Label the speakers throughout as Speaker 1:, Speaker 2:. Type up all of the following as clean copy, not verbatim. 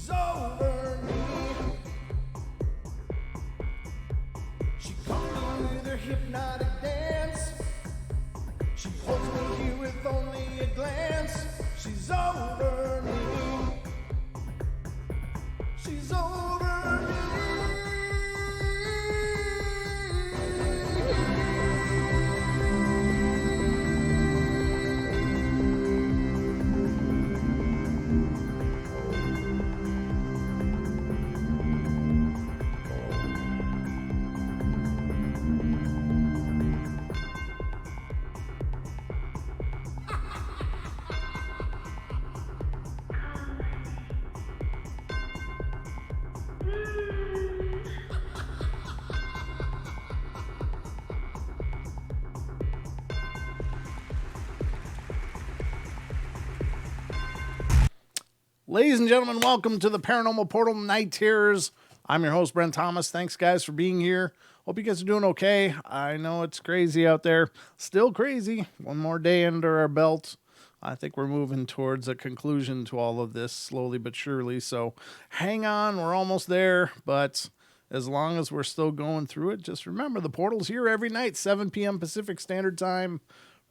Speaker 1: She's over me. She comes in with her hypnotic dance. She holds me here with only a glance. She's over me. She's over me.
Speaker 2: Ladies and gentlemen, welcome to the Paranormal Portal Night Terrors. I'm your host, Brent Thomas. Thanks, guys, for being here. Hope you guys are doing okay. I know it's crazy out there. Still crazy. One more day under our belt. I think we're moving towards a conclusion to all of this, slowly but surely. So hang on. We're almost there. But as long as we're still going through it, just remember the portal's here every night, 7 p.m. Pacific Standard Time,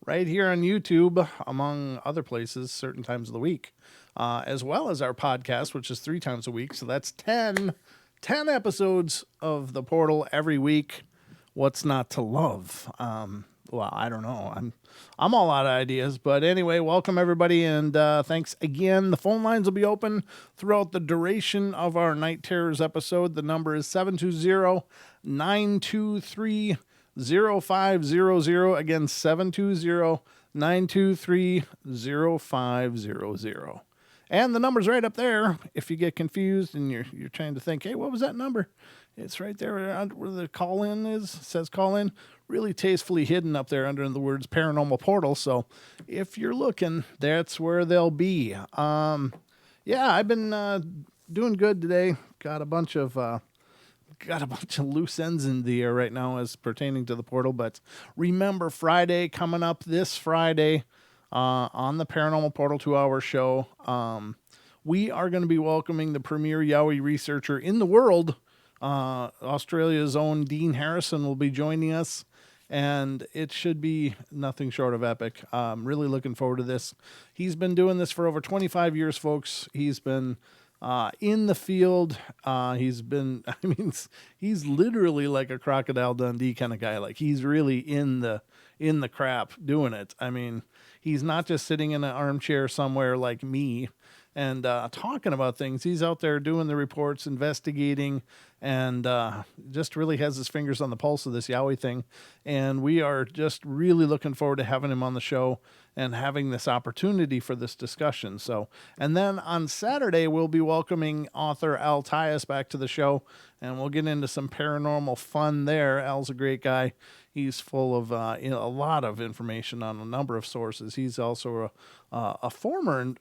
Speaker 2: right here on YouTube, among other places, certain times of the week. As well as our podcast, which is 3 times a week. So that's 10 episodes of the Portal every week. What's not to love? Well, I don't know. I'm all out of ideas. But anyway, welcome everybody. And thanks again. The phone lines will be open throughout the duration of our Night Terrors episode. The number is 720-923-0500. Again, 720-923-0500. And the number's right up there. If you get confused and you're trying to think, hey, what was that number? It's right there where the call-in is. It says call-in. Really tastefully hidden up there under the words Paranormal Portal. So if you're looking, that's where they'll be. Yeah, I've been doing good today. Got a bunch of loose ends in the air right now as pertaining to the portal. But remember, Friday coming up this Friday, on the Paranormal Portal 2-hour show, we are going to be welcoming the premier Yowie researcher in the world. Australia's own Dean Harrison will be joining us, and it should be nothing short of epic. Really looking forward to this. He's been doing this for over 25 years, folks. He's been in the field. He's literally like a Crocodile Dundee kind of guy. Like, he's really in the crap doing it. I mean, he's not just sitting in an armchair somewhere like me and talking about things. He's out there doing the reports, investigating, and just really has his fingers on the pulse of this Yowie thing. And we are just really looking forward to having him on the show and having this opportunity for this discussion. So, and then on Saturday, we'll be welcoming author Al Tyus back to the show, and we'll get into some paranormal fun there. Al's a great guy. He's full of a lot of information on a number of sources. He's also a former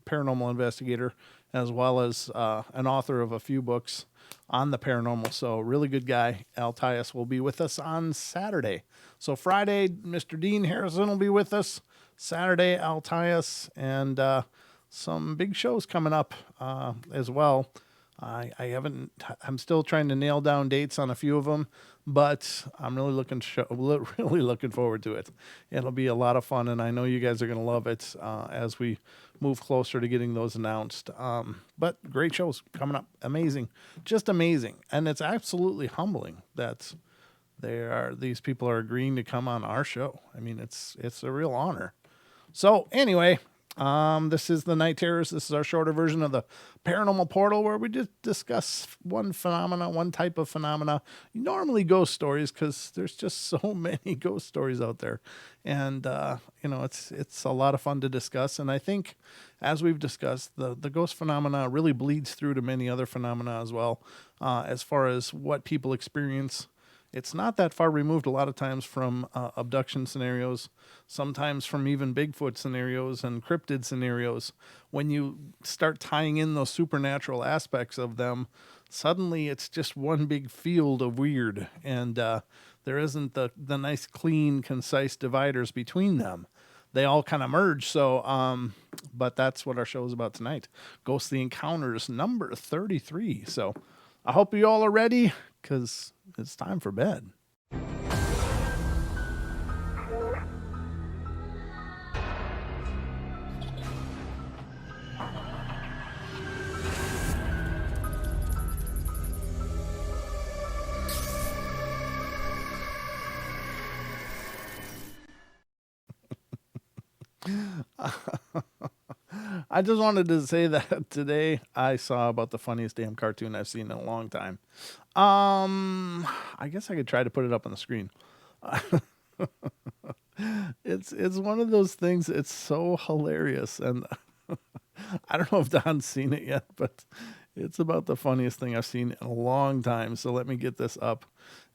Speaker 2: paranormal investigator, as well as an author of a few books on the paranormal. So really good guy. Al Tyus will be with us on Saturday. So Friday, Mr. Dean Harrison will be with us. Saturday, Al Tyus, and some big shows coming up as well. I'm still trying to nail down dates on a few of them, but I'm really looking forward to it. It'll be a lot of fun, and I know you guys are going to love it as we move closer to getting those announced. But great shows coming up. Amazing. Just amazing. And it's absolutely humbling that these people are agreeing to come on our show. I mean, it's a real honor. So anyway, this is the Night Terrors. This is our shorter version of the Paranormal Portal, where we just discuss one type of phenomena. Normally ghost stories, because there's just so many ghost stories out there. And, it's a lot of fun to discuss. And I think, as we've discussed, the ghost phenomena really bleeds through to many other phenomena as well, as far as what people experience. It's not that far removed a lot of times from abduction scenarios, sometimes from even Bigfoot scenarios and cryptid scenarios. When you start tying in those supernatural aspects of them, suddenly it's just one big field of weird, and there isn't the nice, clean, concise dividers between them. they all kind of merge. So, but that's what our show is about tonight. Ghostly Encounters number 33. So I hope you all are ready because it's time for bed. I just wanted to say that today I saw about the funniest damn cartoon I've seen in a long time. I guess I could try to put it up on the screen. It's one of those things. It's so hilarious, and I don't know if Don's seen it yet, but it's about the funniest thing I've seen in a long time. So let me get this up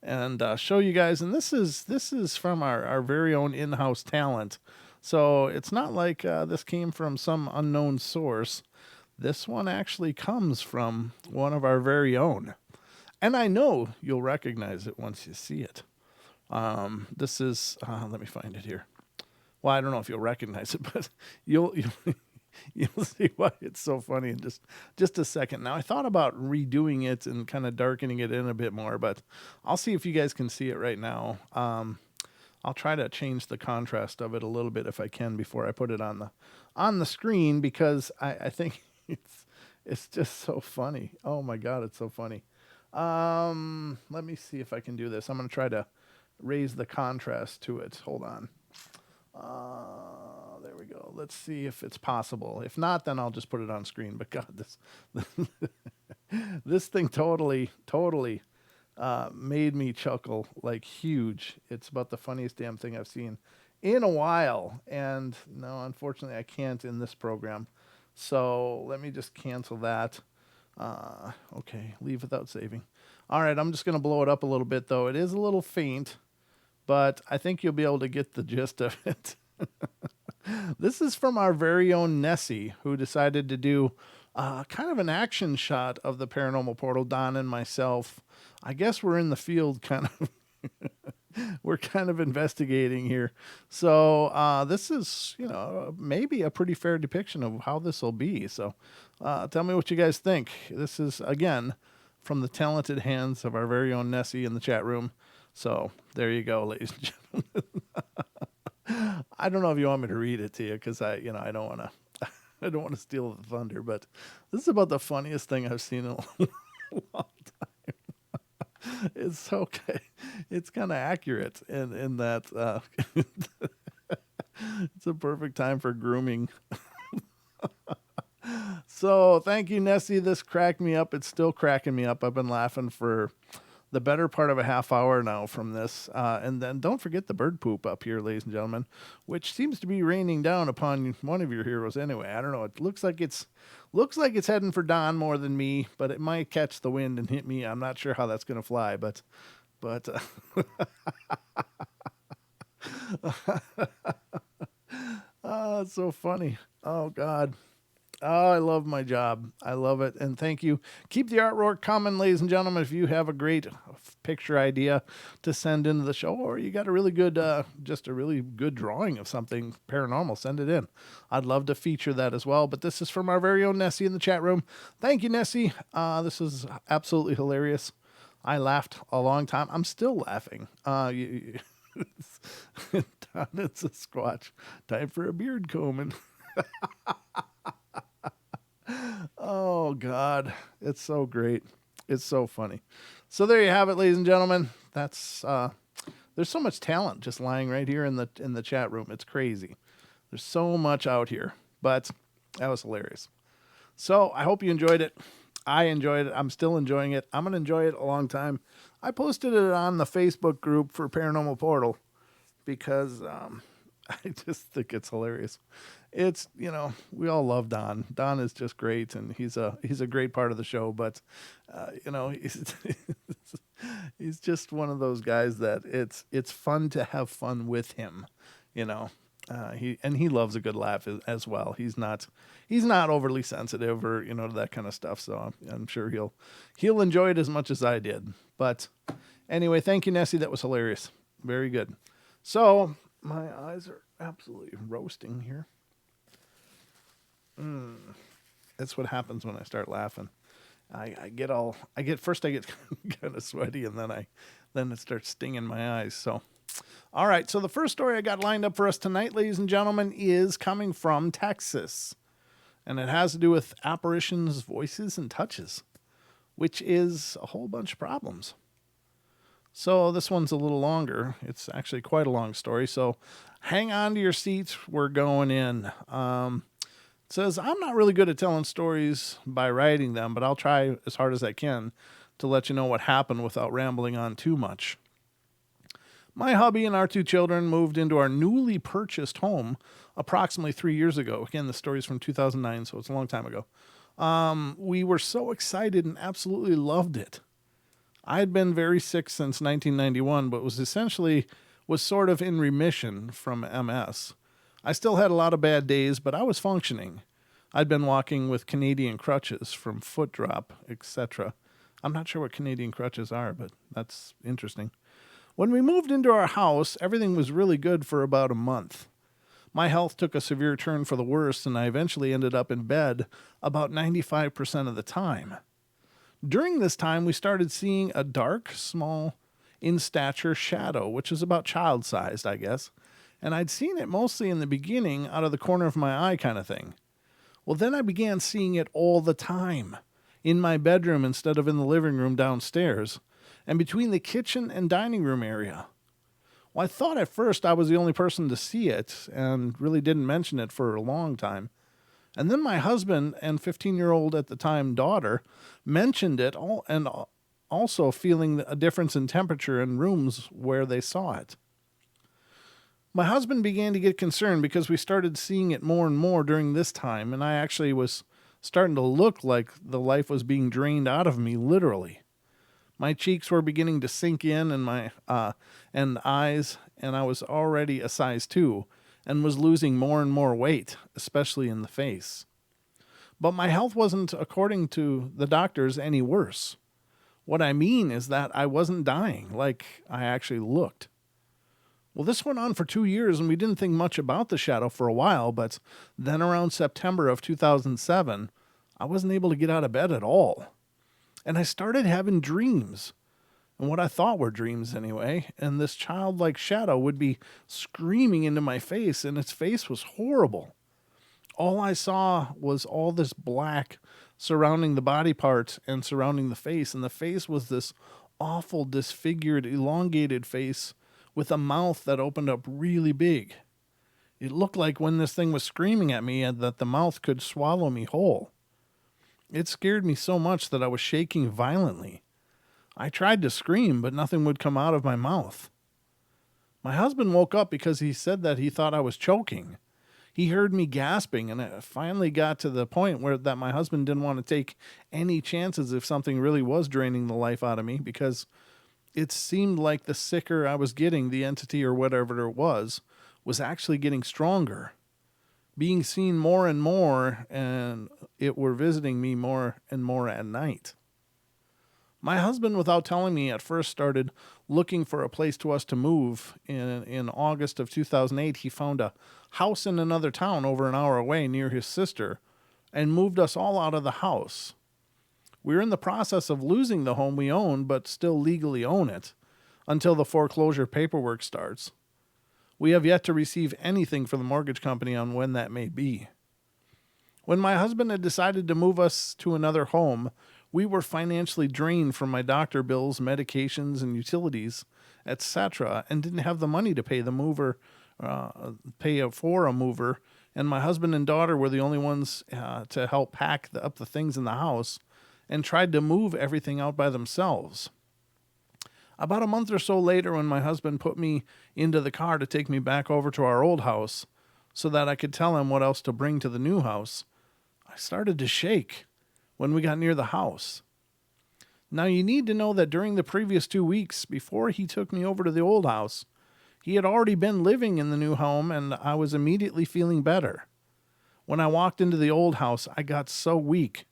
Speaker 2: and show you guys. And this is from our very own in-house talent. So it's not like this came from some unknown source. This one actually comes from one of our very own. And I know you'll recognize it once you see it. This is, let me find it here. Well, I don't know if you'll recognize it, but you'll see why it's so funny in just a second. Now, I thought about redoing it and kind of darkening it in a bit more, but I'll see if you guys can see it right now. I'll try to change the contrast of it a little bit if I can before I put it on the screen, because I think it's just so funny. Oh my God, it's so funny. Let me see if I can do this. I'm going to try to raise the contrast to it. Hold on. There we go. Let's see if it's possible. If not, then I'll just put it on screen. But God, this thing totally made me chuckle like huge. It's about the funniest damn thing I've seen in a while. And no, unfortunately, I can't in this program. So let me just cancel that. Okay, leave without saving. All right, I'm just going to blow it up a little bit, though. It is a little faint, but I think you'll be able to get the gist of it. This is from our very own Nessie, who decided to do kind of an action shot of the Paranormal Portal, Don and myself. I guess we're in the field kind of. We're kind of investigating here. So this is, maybe a pretty fair depiction of how this will be. So tell me what you guys think. This is, again, from the talented hands of our very own Nessie in the chat room. So there you go, ladies and gentlemen. I don't know if you want me to read it to you, because I don't want to. I don't want to steal the thunder, but this is about the funniest thing I've seen in a long time. It's okay. It's kind of accurate in that it's a perfect time for grooming. So thank you, Nessie. This cracked me up. It's still cracking me up. I've been laughing for the better part of a half hour now from this. And then don't forget the bird poop up here, ladies and gentlemen, which seems to be raining down upon one of your heroes anyway. I don't know. It looks like it's heading for Don more than me, but it might catch the wind and hit me. I'm not sure how that's going to fly, but oh, it's so funny. Oh God. Oh, I love my job. I love it. And thank you. Keep the artwork coming, ladies and gentlemen. If you have a great picture idea to send into the show, or you got a really good, just a really good drawing of something paranormal, send it in. I'd love to feature that as well. But this is from our very own Nessie in the chat room. Thank you, Nessie. This is absolutely hilarious. I laughed a long time. I'm still laughing. It's a squatch. Time for a beard combing. Oh God, it's so great. It's so funny. So there you have it, ladies and gentlemen. That's there's so much talent just lying right here in the chat room. It's crazy. There's so much out here, but that was hilarious. So I hope you enjoyed it. I enjoyed it. I'm still enjoying it. I'm going to enjoy it a long time. I posted it on the Facebook group for Paranormal Portal because I just think it's hilarious. It's, we all love Don. Don is just great, and he's a great part of the show, but he's just one of those guys that it's fun to have fun with him, he loves a good laugh as well. He's not overly sensitive or, to that kind of stuff. So I'm sure he'll enjoy it as much as I did. But anyway, thank you, Nessie. That was hilarious. Very good. So my eyes are absolutely roasting here. That's what happens when I start laughing. I get kind of sweaty, and then it starts stinging my eyes. So, all right. So the first story I got lined up for us tonight, ladies and gentlemen, is coming from Texas, and it has to do with apparitions, voices, and touches, which is a whole bunch of problems. So this one's a little longer. It's actually quite a long story. So hang on to your seats. We're going in. It says, I'm not really good at telling stories by writing them, but I'll try as hard as I can to let you know what happened without rambling on too much. My hubby and our 2 children moved into our newly purchased home approximately 3 years ago. Again, the story's from 2009, so it's a long time ago. We were so excited and absolutely loved it. I had been very sick since 1991, but was sort of in remission from MS. I still had a lot of bad days, but I was functioning. I'd been walking with Canadian crutches from foot drop, etc. I'm not sure what Canadian crutches are, but that's interesting. When we moved into our house, everything was really good for about a month. My health took a severe turn for the worse, and I eventually ended up in bed about 95% of the time. During this time, we started seeing a dark, small, in stature shadow, which is about child-sized, I guess. And I'd seen it mostly in the beginning out of the corner of my eye kind of thing. Well, then I began seeing it all the time, in my bedroom instead of in the living room downstairs, and between the kitchen and dining room area. Well, I thought at first I was the only person to see it, and really didn't mention it for a long time. And then my husband and 15-year-old at the time daughter mentioned it all, and also feeling a difference in temperature in rooms where they saw it. My husband began to get concerned because we started seeing it more and more during this time, and I actually was starting to look like the life was being drained out of me, literally. My cheeks were beginning to sink in, and my eyes, and I was already a size 2, and was losing more and more weight, especially in the face. But my health wasn't, according to the doctors, any worse. What I mean is that I wasn't dying like I actually looked. Well, this went on for 2 years, and we didn't think much about the shadow for a while, but then around September of 2007, I wasn't able to get out of bed at all. And I started having dreams, and what I thought were dreams anyway, and this childlike shadow would be screaming into my face, and its face was horrible. All I saw was all this black surrounding the body parts and surrounding the face, and the face was this awful, disfigured, elongated face with a mouth that opened up really big. It looked like when this thing was screaming at me that the mouth could swallow me whole. It scared me so much that I was shaking violently. I tried to scream, but nothing would come out of my mouth. My husband woke up because he said that he thought I was choking. He heard me gasping, and it finally got to the point where that my husband didn't want to take any chances if something really was draining the life out of me, because it seemed like the sicker I was getting, the entity or whatever it was actually getting stronger, being seen more and more, and it were visiting me more and more at night. My husband, without telling me at first, started looking for a place to us to move. In August of 2008, he found a house in another town over an hour away near his sister and moved us all out of the house. We're in the process of losing the home we own, but still legally own it until the foreclosure paperwork starts. We have yet to receive anything from the mortgage company on when that may be. When my husband had decided to move us to another home, we were financially drained from my doctor bills, medications, and utilities, etc., and didn't have the money to pay for a mover, and my husband and daughter were the only ones to help pack up the things in the house and tried to move everything out by themselves. About a month or so later, when my husband put me into the car to take me back over to our old house so that I could tell him what else to bring to the new house, I started to shake when we got near the house. Now, you need to know that during the previous 2 weeks before he took me over to the old house, he had already been living in the new home, and I was immediately feeling better. When I walked into the old house, I got so weak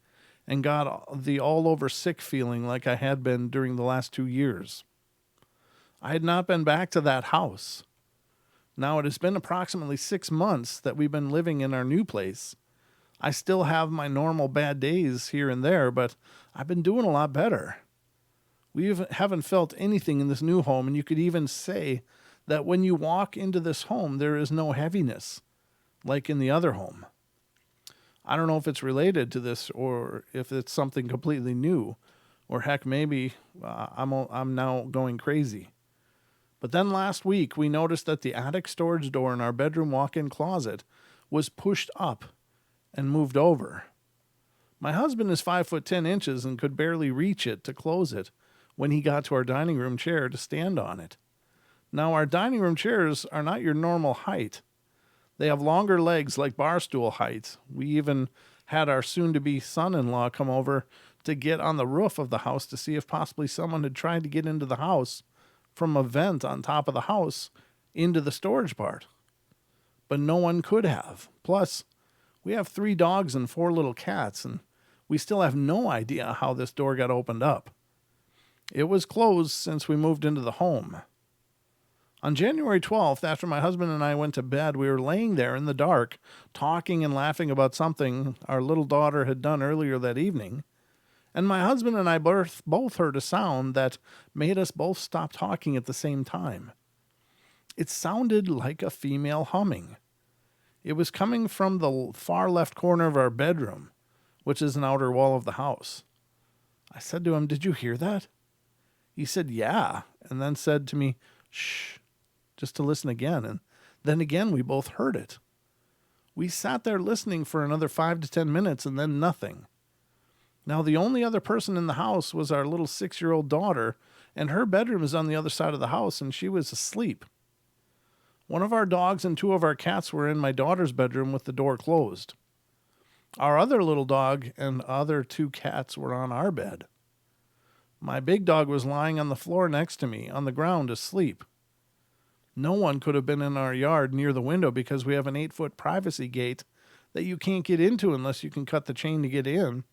Speaker 2: and got the all-over sick feeling like I had been during the last 2 years. I had not been back to that house. Now, it has been approximately 6 months that we've been living in our new place. I still have my normal bad days here and there, but I've been doing a lot better. Haven't felt anything in this new home, and you could even say that when you walk into this home, there is no heaviness, like in the other home. I don't know if it's related to this or if it's something completely new, or heck, maybe I'm now going crazy. But then last week, we noticed that the attic storage door in our bedroom walk-in closet was pushed up and moved over. My husband is 5'10" and could barely reach it to close it when he got to our dining room chair to stand on it. Now, our dining room chairs are not your normal height. They have longer legs like bar stool height. We even had our soon-to-be son-in-law come over to get on the roof of the house to see if possibly someone had tried to get into the house from a vent on top of the house into the storage part. But no one could have. Plus, we have 3 dogs and 4 little cats, and we still have no idea how this door got opened up. It was closed since we moved into the home. On January 12th, after my husband and I went to bed, we were laying there in the dark, talking and laughing about something our little daughter had done earlier that evening, and my husband and I both heard a sound that made us both stop talking at the same time. It sounded like a female humming. It was coming from the far left corner of our bedroom, which is an outer wall of the house. I said to him, "Did you hear that?" He said, "Yeah," and then said to me, "Shh," just to listen again, and then again we both heard it. We sat there listening for another 5 to 10 minutes, and then nothing. Now, the only other person in the house was our little 6-year-old daughter, and her bedroom is on the other side of the house, and she was asleep. One of our dogs and 2 of our cats were in my daughter's bedroom with the door closed. Our other little dog and other 2 cats were on our bed. My big dog was lying on the floor next to me, on the ground, asleep. No one could have been in our yard near the window because we have an 8-foot privacy gate that you can't get into unless you can cut the chain to get in.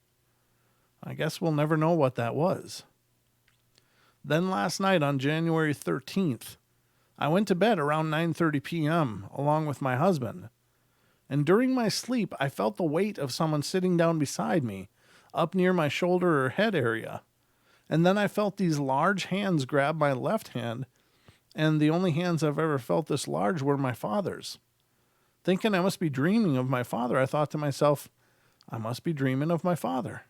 Speaker 2: I guess we'll never know what that was. Then last night on January 13th, I went to bed around 9:30 p.m. along with my husband. And during my sleep, I felt the weight of someone sitting down beside me, up near my shoulder or head area. And then I felt these large hands grab my left hand, and the only hands I've ever felt this large were my father's. Thinking I must be dreaming of my father, I thought to myself, I must be dreaming of my father.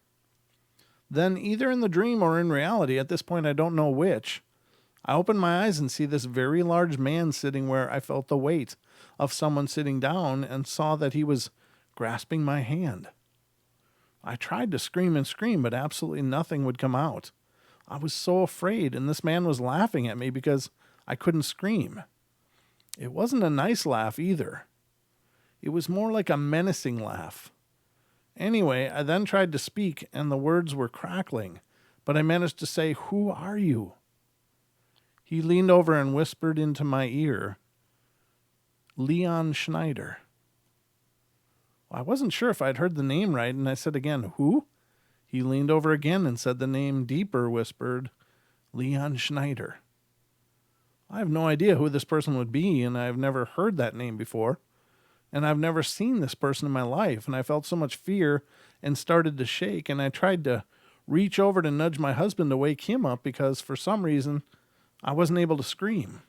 Speaker 2: Then, either in the dream or in reality, at this point I don't know which, I open my eyes and see this very large man sitting where I felt the weight of someone sitting down and saw that he was grasping my hand. I tried to scream and scream, but absolutely nothing would come out. I was so afraid, and this man was laughing at me because I couldn't scream. It wasn't a nice laugh either. It was more like a menacing laugh. Anyway, I then tried to speak, and the words were crackling, but I managed to say, "Who are you?" He leaned over and whispered into my ear, "Leon Schneider." I wasn't sure if I'd heard the name right, and I said again, "Who?" He leaned over again and said the name deeper, whispered, "Leon Schneider." I have no idea who this person would be, and I've never heard that name before, and I've never seen this person in my life, and I felt so much fear and started to shake, and I tried to reach over to nudge my husband to wake him up because for some reason I wasn't able to scream.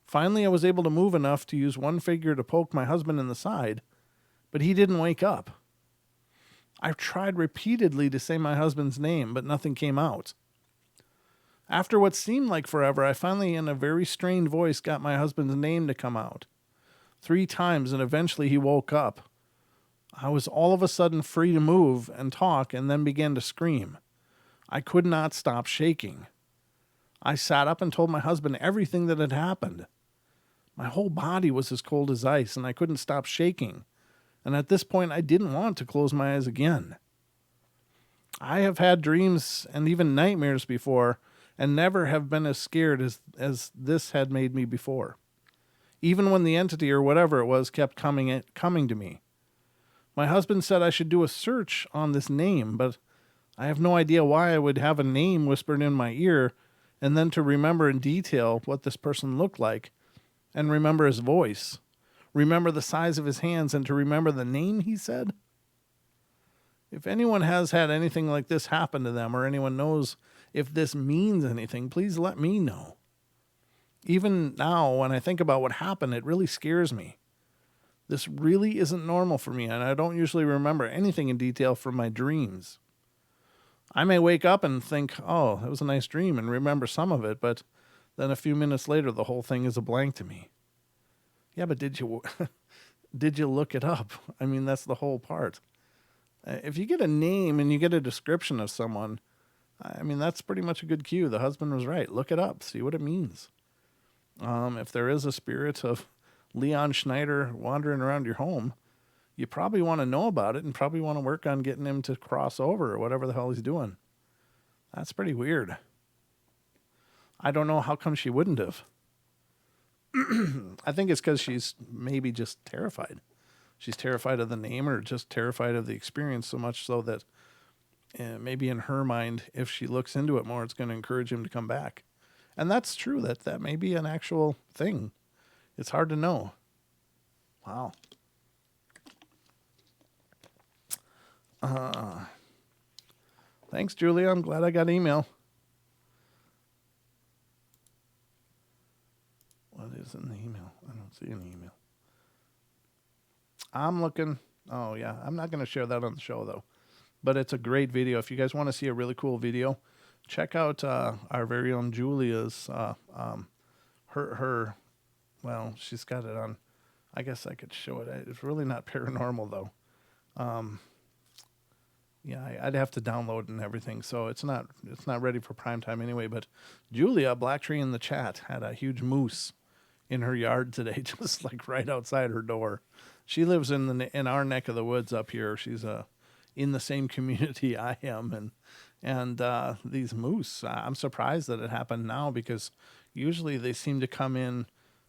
Speaker 2: Finally, I was able to move enough to use one finger to poke my husband in the side, but he didn't wake up. I've tried repeatedly to say my husband's name, but nothing came out. After what seemed like forever, I finally, in a very strained voice, got my husband's name to come out 3 times, and eventually he woke up. I was all of a sudden free to move and talk and then began to scream. I could not stop shaking. I sat up and told my husband everything that had happened. My whole body was as cold as ice, and I couldn't stop shaking. And at this point, I didn't want to close my eyes again. I have had dreams and even nightmares before, and never have been as scared as this had made me before. Even when the entity or whatever it was kept coming to me. My husband said I should do a search on this name, but I have no idea why I would have a name whispered in my ear and then to remember in detail what this person looked like and remember his voice, remember the size of his hands, and to remember the name he said? If anyone has had anything like this happen to them, or anyone knows if this means anything, please let me know. Even now, when I think about what happened, it really scares me. This really isn't normal for me, and I don't usually remember anything in detail from my dreams. I may wake up and think, oh, that was a nice dream, and remember some of it, but then a few minutes later, the whole thing is a blank to me. Yeah, but did you did you look it up? I mean, that's the whole part. If you get a name and you get a description of someone, I mean, that's pretty much a good cue. The husband was right. Look it up. See what it means. If there is a spirit of Leon Schneider wandering around your home, you probably want to know about it and probably want to work on getting him to cross over or whatever the hell he's doing. That's pretty weird. I don't know how come she wouldn't have. I think it's because she's maybe just terrified. She's terrified of the name or just terrified of the experience so much so that maybe in her mind, if she looks into it more, it's going to encourage him to come back. And that's true. That may be an actual thing. It's hard to know. Wow. Thanks, Julia. I'm glad I got email. What is in the email? I don't see any email. I'm looking. Oh, yeah. I'm not going to share that on the show, though. But it's a great video. If you guys want to see a really cool video, check out our very own Julia's. Well, she's got it on. I guess I could show it. It's really not paranormal, though. Yeah, I'd have to download and everything, so it's not ready for prime time anyway. But Julia, Black Tree in the chat, had a huge moose in her yard today, just like right outside her door. She lives in our neck of the woods up here. She's in the same community I am, and these moose. I'm surprised that it happened now because usually they seem to come in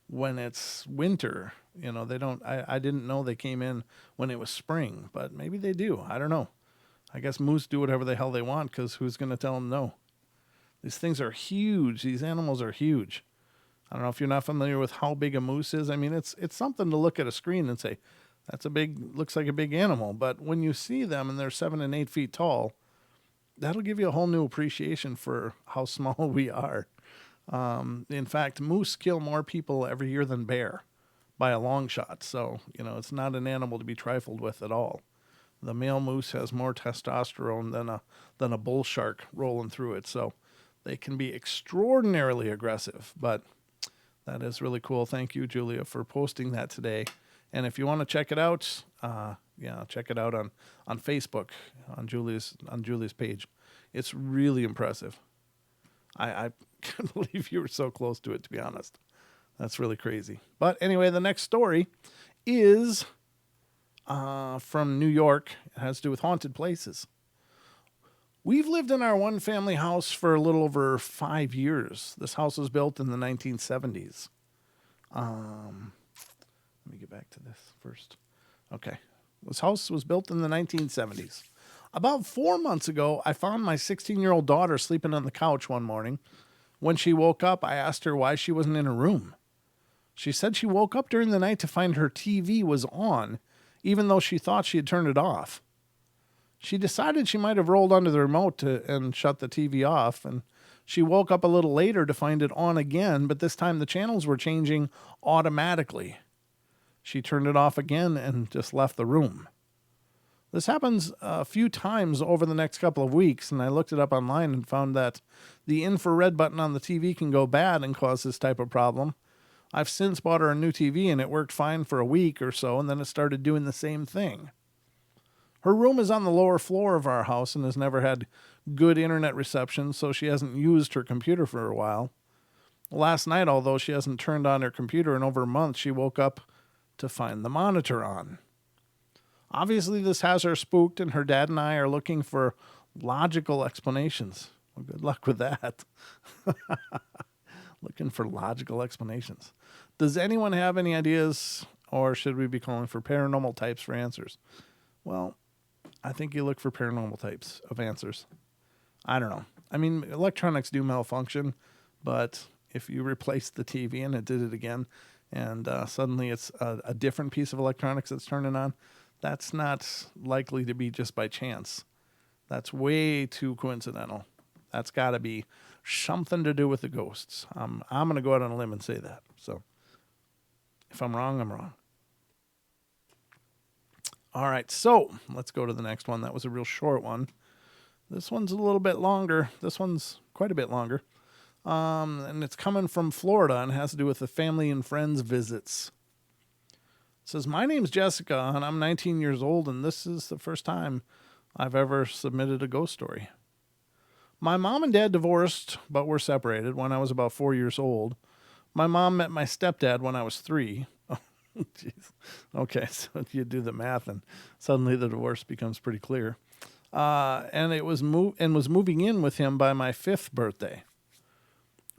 Speaker 2: when it's winter. You know, they don't. I didn't know they came in when it was spring, but maybe they do. I don't know. I guess moose do whatever the hell they want because who's going to tell them no? These things are huge. These animals are huge. I don't know if you're not familiar with how big a moose is. I mean, it's something to look at a screen and say, looks like a big animal. But when you see them and they're 7 and 8 feet tall, that'll give you a whole new appreciation for how small we are. In fact, moose kill more people every year than bear by a long shot. So, you know, it's not an animal to be trifled with at all. The male moose has more testosterone than a bull shark rolling through it. So they can be extraordinarily aggressive, but that is really cool. Thank you, Julia, for posting that today. And if you want to check it out, check it out on Facebook, on Julia's page. It's really impressive. I can't believe you were so close to it, to be honest. That's really crazy. But anyway, the next story is from New York. It has to do with haunted places. We've lived in our one-family house for a little over 5 years. This house was built in the 1970s. Let me get back to this first. Okay. This house was built in the 1970s. About 4 months ago, I found my 16-year-old daughter sleeping on the couch one morning. When she woke up, I asked her why she wasn't in her room. She said she woke up during the night to find her TV was on, even though she thought she had turned it off. She decided she might have rolled under the remote and shut the TV off, and she woke up a little later to find it on again, but this time the channels were changing automatically. She turned it off again and just left the room. This happens a few times over the next couple of weeks, and I looked it up online and found that the infrared button on the TV can go bad and cause this type of problem. I've since bought her a new TV, and it worked fine for a week or so, and then it started doing the same thing. Her room is on the lower floor of our house and has never had good internet reception, so she hasn't used her computer for a while. Last night, although she hasn't turned on her computer in over a month, she woke up to find the monitor on. Obviously, this has her spooked, and her dad and I are looking for logical explanations. Well, good luck with that. Looking for logical explanations. Does anyone have any ideas, or should we be calling for paranormal types for answers? Well, I think you look for paranormal types of answers. I don't know. I mean, electronics do malfunction, but if you replace the TV and it did it again, and suddenly it's a different piece of electronics that's turning on. That's not likely to be just by chance. That's way too coincidental. That's got to be something to do with the ghosts. I'm going to go out on a limb and say that. So if I'm wrong, I'm wrong. All right, so let's go to the next one. That was a real short one. This one's a little bit longer. This one's quite a bit longer. And it's coming from Florida and has to do with the family and friends visits. It says, my name's Jessica, and I'm 19 years old, and this is the first time I've ever submitted a ghost story. My mom and dad divorced, but were separated when I was about 4 years old. My mom met my stepdad when I was 3. Jeez. Okay, so you do the math, and suddenly the divorce becomes pretty clear. And it was was moving in with him by my 5th birthday.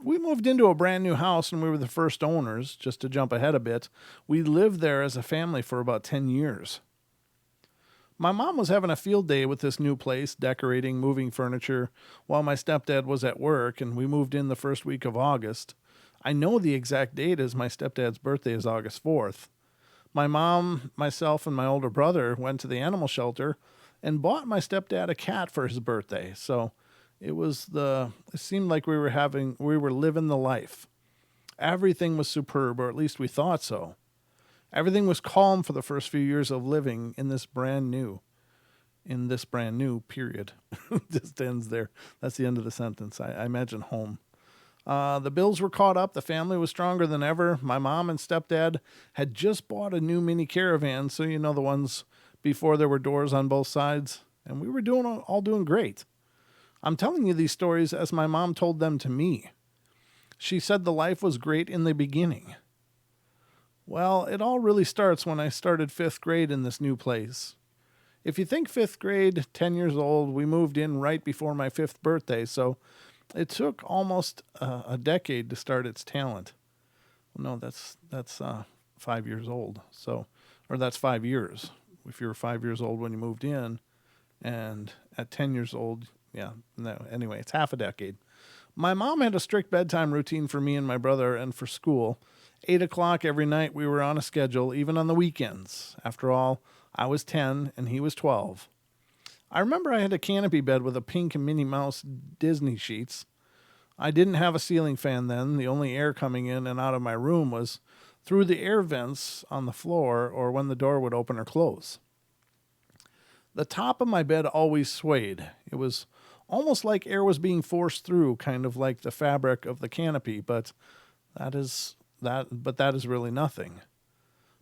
Speaker 2: We moved into a brand new house, and we were the first owners. Just to jump ahead a bit, we lived there as a family for about 10 years. My mom was having a field day with this new place, decorating, moving furniture, while my stepdad was at work, and we moved in the first week of August. I know the exact date as my stepdad's birthday is August 4th. My mom, myself, and my older brother went to the animal shelter and bought my stepdad a cat for his birthday. So it seemed like we were living the life. Everything was superb, or at least we thought so. Everything was calm for the first few years of living in this brand new period. Just ends there. That's the end of the sentence. I imagine home. The bills were caught up. The family was stronger than ever. My mom and stepdad had just bought a new mini caravan, so you know the ones before there were doors on both sides, and we were all doing great. I'm telling you these stories as my mom told them to me. She said the life was great in the beginning. Well, it all really starts when I started 5th grade in this new place. If you think 5th grade, 10 years old, we moved in right before my 5th birthday, so it took almost a decade to start its talent. No, that's 5 years old. Or that's 5 years. If you were 5 years old when you moved in, and at 10 years old, anyway, it's half a decade. My mom had a strict bedtime routine for me and my brother and for school. 8 o'clock every night we were on a schedule, even on the weekends. After all, I was 10 and he was 12. I remember I had a canopy bed with a pink and Minnie Mouse Disney sheets. I didn't have a ceiling fan then. The only air coming in and out of my room was through the air vents on the floor or when the door would open or close. The top of my bed always swayed. It was almost like air was being forced through, kind of like the fabric of the canopy, but that is really nothing.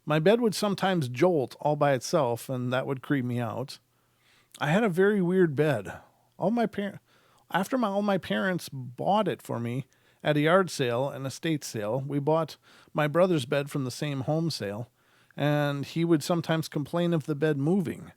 Speaker 2: My bed would sometimes jolt all by itself, and that would creep me out. I had a very weird bed. All my parents bought it for me at a yard sale and estate sale. We bought my brother's bed from the same home sale, and he would sometimes complain of the bed moving.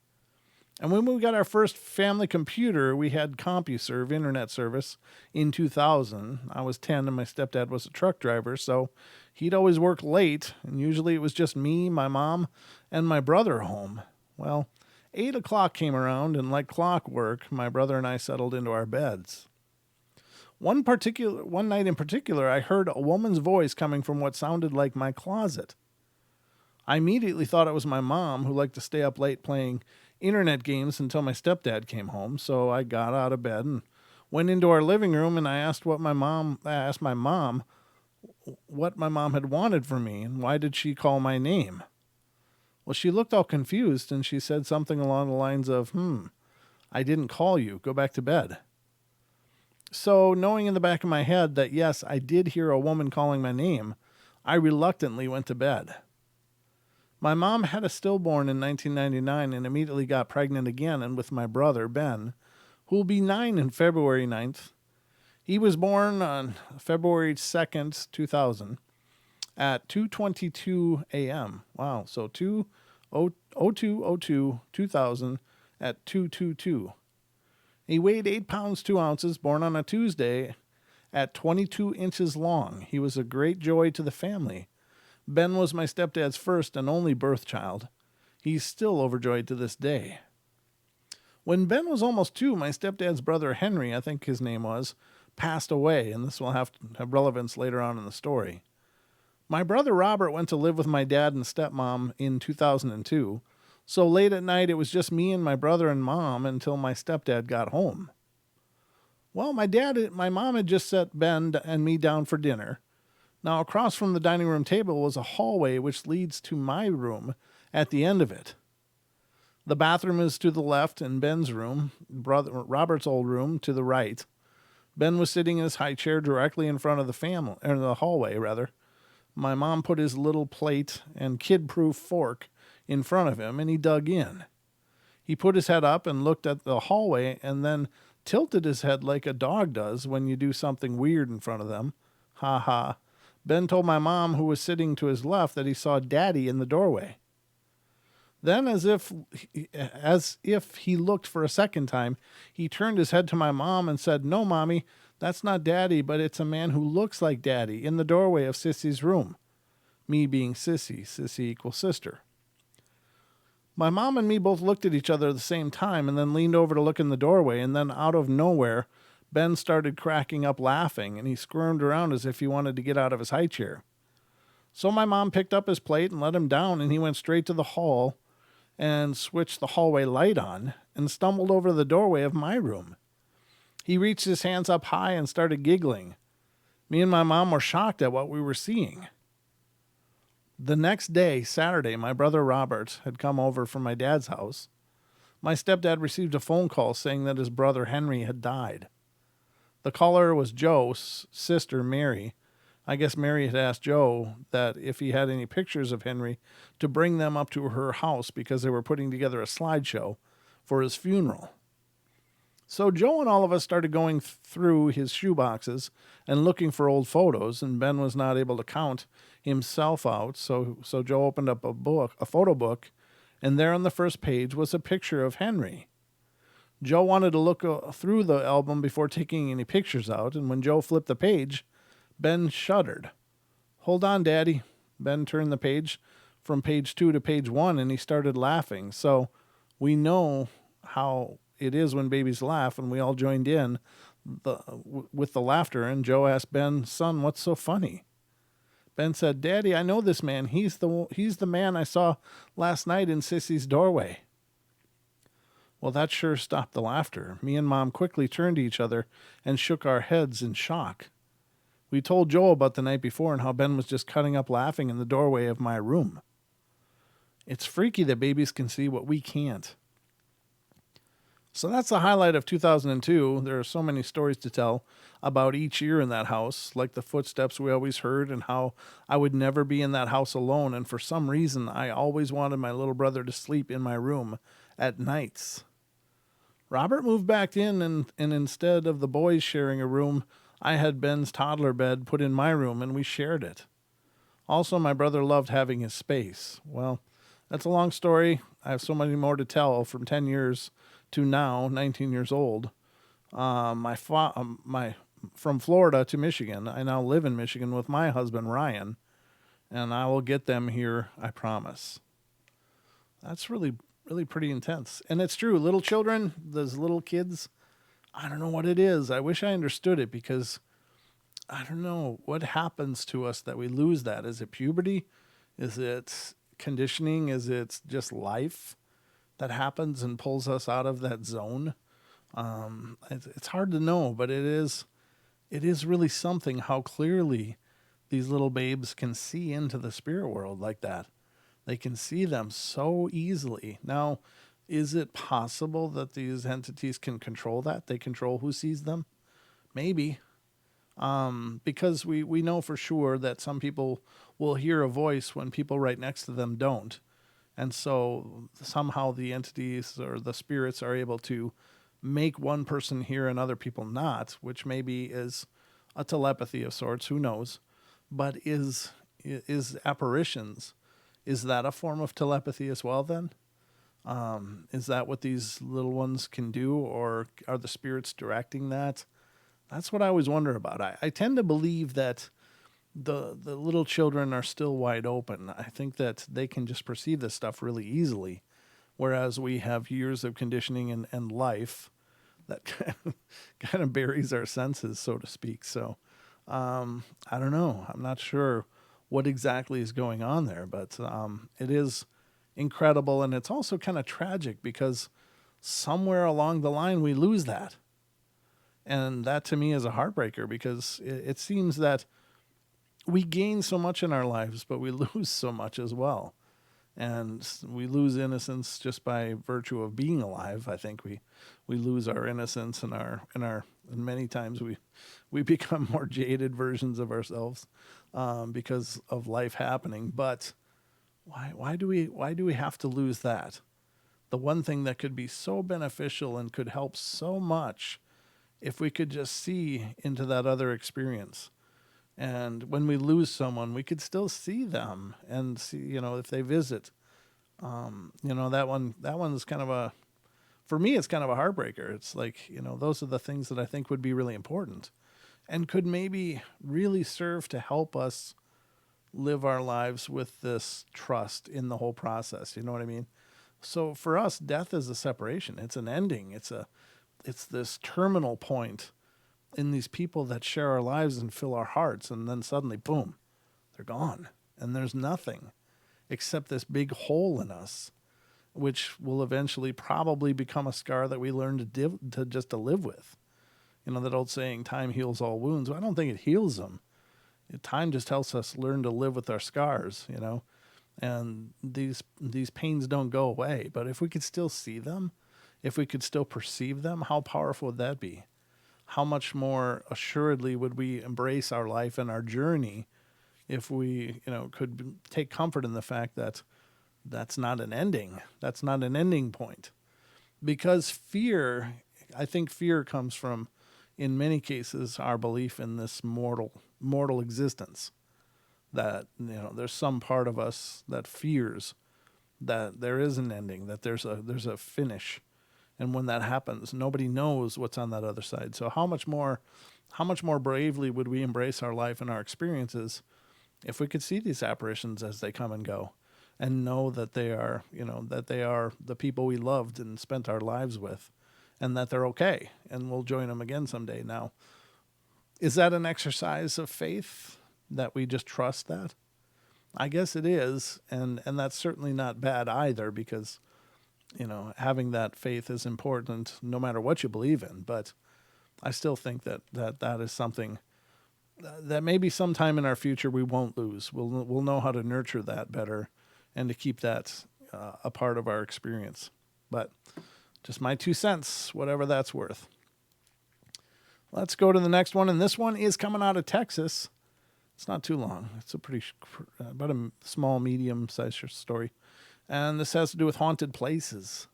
Speaker 2: And when we got our first family computer, we had CompuServe internet service in 2000. I was 10 and my stepdad was a truck driver, so he'd always work late, and usually it was just me, my mom, and my brother home. Well, 8 o'clock came around, and like clockwork, my brother and I settled into our beds. One night in particular, I heard a woman's voice coming from what sounded like my closet. I immediately thought it was my mom, who liked to stay up late playing internet games until my stepdad came home, so I got out of bed and went into our living room, and I asked my mom what my mom had wanted from me, and why did she call my name. Well, she looked all confused, and she said something along the lines of, I didn't call you. Go back to bed. So, knowing in the back of my head that, yes, I did hear a woman calling my name, I reluctantly went to bed. My mom had a stillborn in 1999 and immediately got pregnant again, and with my brother, Ben, who will be 9 on February 9th. He was born on February 2nd, 2000. At 2:22 a.m. Wow, so 2000 at 2:22. He weighed 8 pounds 2 ounces, born on a Tuesday at 22 inches long. He was a great joy to the family. Ben was my stepdad's first and only birth child. He's still overjoyed to this day. When Ben was almost 2, my stepdad's brother Henry, I think his name was, passed away, and this will have relevance later on in the story. My brother Robert went to live with my dad and stepmom in 2002. So late at night, it was just me and my brother and mom until my stepdad got home. Well, my mom had just set Ben and me down for dinner. Now, across from the dining room table was a hallway which leads to my room at the end of it. The bathroom is to the left and Ben's room, Robert's old room, to the right. Ben was sitting in his high chair directly in front of the hallway, rather. My mom put his little plate and kid-proof fork in front of him, and he dug in. He put his head up and looked at the hallway and then tilted his head like a dog does when you do something weird in front of them. Ha ha. Ben told my mom, who was sitting to his left, that he saw Daddy in the doorway. Then, as if he looked for a second time, he turned his head to my mom and said, "No, Mommy, that's not Daddy, but it's a man who looks like Daddy in the doorway of Sissy's room." Me being Sissy. Sissy equals sister. My mom and me both looked at each other at the same time and then leaned over to look in the doorway, and then out of nowhere, Ben started cracking up laughing, and he squirmed around as if he wanted to get out of his high chair. So my mom picked up his plate and let him down, and he went straight to the hall and switched the hallway light on and stumbled over the doorway of my room. He reached his hands up high and started giggling. Me and my mom were shocked at what we were seeing. The next day, Saturday, my brother Robert had come over from my dad's house. My stepdad received a phone call saying that his brother Henry had died. The caller was Joe's sister, Mary. I guess Mary had asked Joe that if he had any pictures of Henry to bring them up to her house because they were putting together a slideshow for his funeral. So Joe and all of us started going through his shoeboxes and looking for old photos, and Ben was not able to count himself out. So Joe opened up a photo book, and there on the first page was a picture of Henry. Joe wanted to look through the album before taking any pictures out, and when Joe flipped the page, Ben shuddered. "Hold on, Daddy." Ben turned the page from page 2 to page 1, and he started laughing. So we know how it is when babies laugh, and we all joined in with the laughter, and Joe asked Ben, "Son, what's so funny?" Ben said, "Daddy, I know this man. He's the man I saw last night in Sissy's doorway." Well, that sure stopped the laughter. Me and Mom quickly turned to each other and shook our heads in shock. We told Joe about the night before and how Ben was just cutting up laughing in the doorway of my room. It's freaky that babies can see what we can't. So that's the highlight of 2002. There are so many stories to tell about each year in that house, like the footsteps we always heard and how I would never be in that house alone. And for some reason, I always wanted my little brother to sleep in my room at nights. Robert moved back in, and instead of the boys sharing a room, I had Ben's toddler bed put in my room, and we shared it. Also, my brother loved having his space. Well, that's a long story. I have so many more to tell from 10 years to now, 19 years old. From Florida to Michigan. I now live in Michigan with my husband, Ryan, and I will get them here, I promise. That's really, really pretty intense. And it's true. Little children, those little kids, I don't know what it is. I wish I understood it, because I don't know what happens to us that we lose that. Is it puberty? Is it conditioning? Is it just life that happens and pulls us out of that zone? It's hard to know, but it is really something how clearly these little babes can see into the spirit world like that. They can see them so easily. Now, is it possible that these entities can control that? They control who sees them? Maybe. Because we know for sure that some people will hear a voice when people right next to them don't. And so somehow the entities or the spirits are able to make one person hear and other people not, which maybe is a telepathy of sorts, who knows. But is apparitions, is that a form of telepathy as well then? Is that what these little ones can do, or are the spirits directing that? That's what I always wonder about. I tend to believe that the little children are still wide open. I think that they can just perceive this stuff really easily, whereas we have years of conditioning and life that kind of buries our senses, so to speak. So I don't know. I'm not sure what exactly is going on there. But it is incredible, and it's also kind of tragic because somewhere along the line we lose that. And that to me is a heartbreaker because it seems that we gain so much in our lives, but we lose so much as well. And we lose innocence just by virtue of being alive. I think we lose our innocence and many times we become more jaded versions of ourselves because of life happening. But why do we have to lose that? The one thing that could be so beneficial and could help so much if we could just see into that other experience. And when we lose someone, we could still see them and see, if they visit. That one's kind of for me, it's kind of a heartbreaker. It's like, those are the things that I think would be really important and could maybe really serve to help us live our lives with this trust in the whole process. You know what I mean? So for us, death is a separation. It's an ending. It's this terminal point in these people that share our lives and fill our hearts. And then suddenly, boom, they're gone. And there's nothing except this big hole in us, which will eventually probably become a scar that we learn to live with. That old saying, time heals all wounds. Well, I don't think it heals them. Time just helps us learn to live with our scars, and these pains don't go away. But if we could still see them, if we could still perceive them, how powerful would that be? How much more assuredly would we embrace our life and our journey if we, could take comfort in the fact that that's not an ending. That's not an ending point. Because I think fear comes from, in many cases, our belief in this mortal existence. That, there's some part of us that fears that there is an ending, that there's a finish. And when that happens, nobody knows what's on that other side. So how much more bravely would we embrace our life and our experiences if we could see these apparitions as they come and go and know that they are the people we loved and spent our lives with and that they're okay and we'll join them again someday. Now, is that an exercise of faith that we just trust that? I guess it is. And that's certainly not bad either because having that faith is important no matter what you believe in. But I still think that is something that maybe sometime in our future we won't lose. We'll know how to nurture that better and to keep that a part of our experience. But just my 2 cents, whatever that's worth. Let's go to the next one. And this one is coming out of Texas. It's not too long. It's about a small, medium-sized story. And this has to do with haunted places.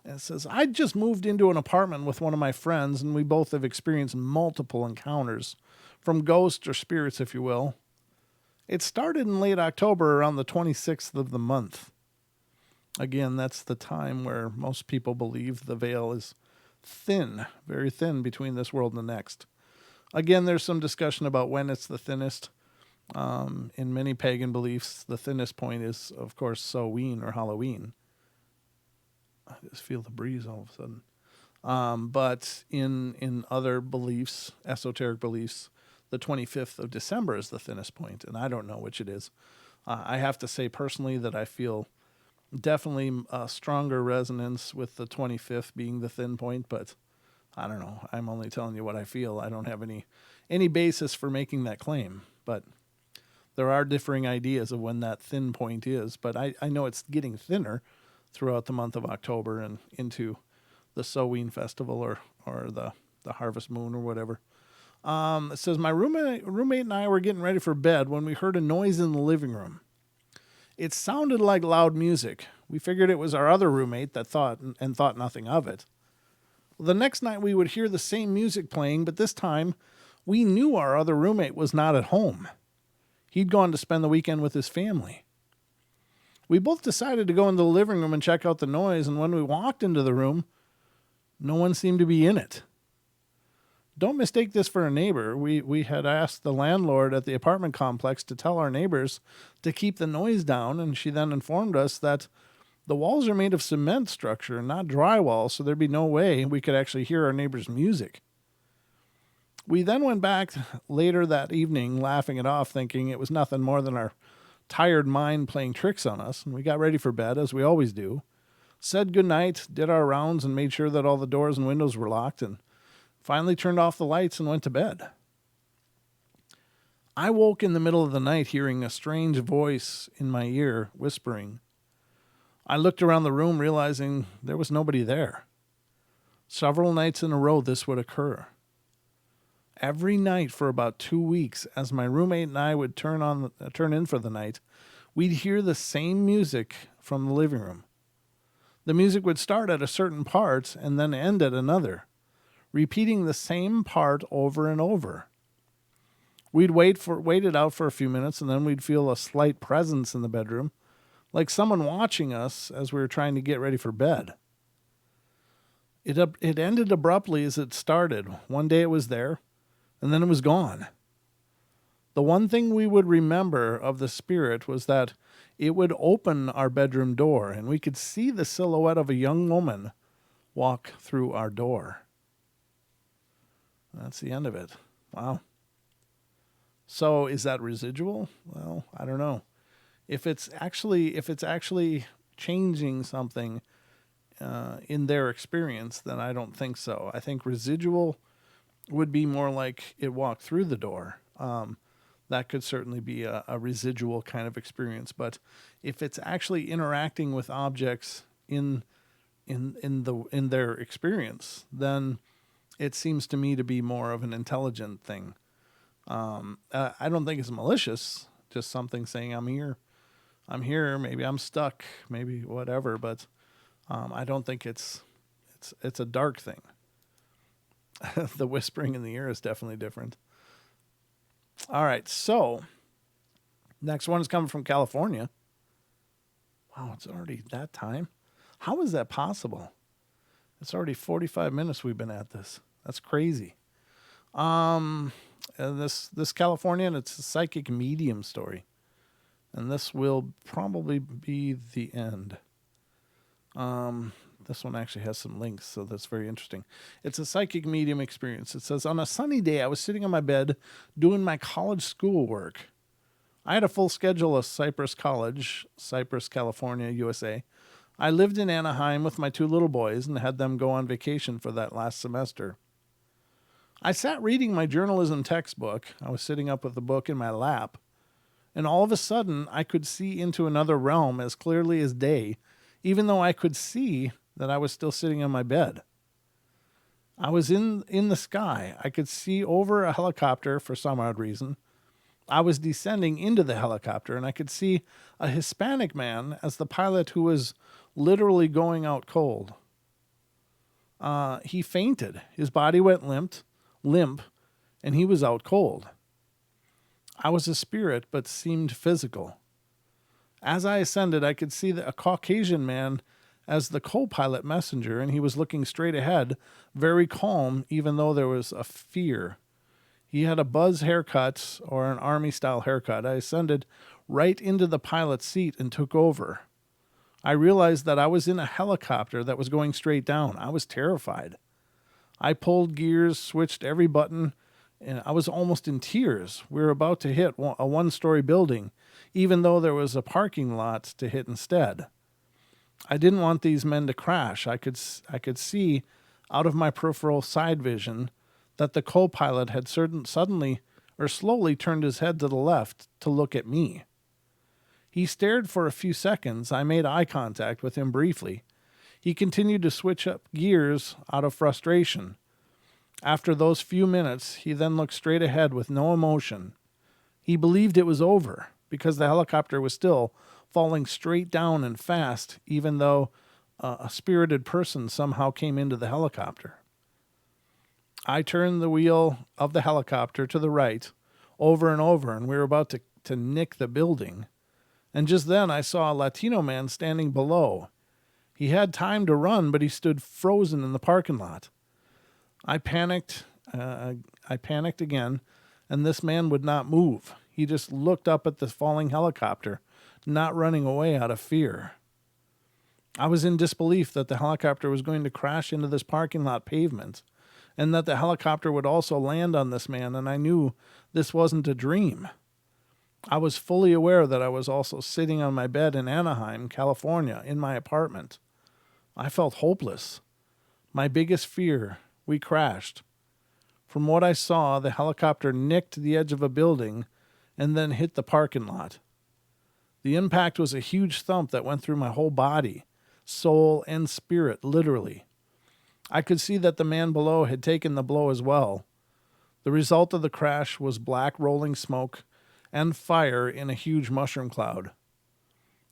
Speaker 2: And it says, I just moved into an apartment with one of my friends, and we both have experienced multiple encounters from ghosts or spirits, if you will. It started in late October, around the 26th of the month. Again, that's the time where most people believe the veil is thin, very thin between this world and the next. Again, there's some discussion about when it's the thinnest. In many pagan beliefs, the thinnest point is, of course, Samhain or Halloween. I just feel the breeze all of a sudden. But in other beliefs, esoteric beliefs, the 25th of December is the thinnest point, and I don't know which it is. I have to say personally that I feel definitely a stronger resonance with the 25th being the thin point, but I don't know. I'm only telling you what I feel. I don't have any basis for making that claim, but there are differing ideas of when that thin point is, but I know it's getting thinner throughout the month of October and into the Samhain festival or the harvest moon or whatever. It says, my roommate and I were getting ready for bed when we heard a noise in the living room. It sounded like loud music. We figured it was our other roommate that thought nothing of it. The next night we would hear the same music playing, but this time we knew our other roommate was not at home. He'd gone to spend the weekend with his family. We both decided to go into the living room and check out the noise, and when we walked into the room, no one seemed to be in it. Don't mistake this for a neighbor. We had asked the landlord at the apartment complex to tell our neighbors to keep the noise down, and she then informed us that the walls are made of cement structure, not drywall, so there'd be no way we could actually hear our neighbor's music. We then went back later that evening, laughing it off, thinking it was nothing more than our tired mind playing tricks on us, and we got ready for bed, as we always do, said goodnight, did our rounds, and made sure that all the doors and windows were locked, and finally turned off the lights and went to bed. I woke in the middle of the night hearing a strange voice in my ear whispering. I looked around the room, realizing there was nobody there. Several nights in a row this would occur. Every night for about 2 weeks, as my roommate and I would turn in for the night, we'd hear the same music from the living room. The music would start at a certain part and then end at another, repeating the same part over and over. We'd wait it out for a few minutes, and then we'd feel a slight presence in the bedroom, like someone watching us as we were trying to get ready for bed. It ended abruptly as it started. One day it was there, and then it was gone. The one thing we would remember of the spirit was that it would open our bedroom door, and we could see the silhouette of a young woman walk through our door. That's the end of it. Wow. So is that residual? Well, I don't know. If it's actually changing something in their experience, then I don't think so. I think residual would be more like it walked through the door. That could certainly be a residual kind of experience. But if it's actually interacting with objects in their experience, then it seems to me to be more of an intelligent thing. I don't think it's malicious, just something saying I'm here, maybe I'm stuck, maybe whatever, but I don't think it's a dark thing. The whispering in the ear is definitely different. All right, so next one is coming from California. Wow, it's already that time. How is that possible? It's already 45 minutes we've been at this. That's crazy. And this Californian, it's a psychic medium story. And this will probably be the end. This one actually has some links, so that's very interesting. It's a psychic medium experience. It says, on a sunny day, I was sitting on my bed doing my college schoolwork. I had a full schedule of Cypress College, Cypress, California, USA. I lived in Anaheim with my 2 little boys and had them go on vacation for that last semester. I sat reading my journalism textbook. I was sitting up with the book in my lap, and all of a sudden I could see into another realm as clearly as day, even though I could see that I was still sitting on my bed. I was in the sky. I could see over a helicopter for some odd reason. I was descending into the helicopter, and I could see a Hispanic man as the pilot who was literally going out cold. He fainted. His body went limp, and he was out cold. I was a spirit, but seemed physical. As I ascended, I could see a Caucasian man as the co-pilot messenger, and he was looking straight ahead, very calm, even though there was a fear. He had a buzz haircut, or an army-style haircut. I ascended right into the pilot's seat and took over. I realized that I was in a helicopter that was going straight down. I was terrified. I pulled gears, switched every button, and I was almost in tears. We were about to hit a 1-story building, even though there was a parking lot to hit instead. I didn't want these men to crash. I could see out of my peripheral side vision that the co-pilot had suddenly or slowly turned his head to the left to look at me. He stared for a few seconds. I made eye contact with him briefly. He continued to switch up gears out of frustration. After those few minutes, he then looked straight ahead with no emotion. He believed it was over because the helicopter was still falling straight down and fast, even though a spirited person somehow came into the helicopter. I turned the wheel of the helicopter to the right over and over, and we were about to nick the building. And just then I saw a Latino man standing below. He had time to run, but he stood frozen in the parking lot. I panicked again, and this man would not move. He just looked up at the falling helicopter, not running away out of fear. I was in disbelief that the helicopter was going to crash into this parking lot pavement, and that the helicopter would also land on this man, and I knew this wasn't a dream. I was fully aware that I was also sitting on my bed in Anaheim, California, in my apartment. I felt hopeless. My biggest fear, we crashed. From what I saw, the helicopter nicked the edge of a building and then hit the parking lot. The impact was a huge thump that went through my whole body, soul and spirit, literally. I could see that the man below had taken the blow as well. The result of the crash was black rolling smoke and fire in a huge mushroom cloud.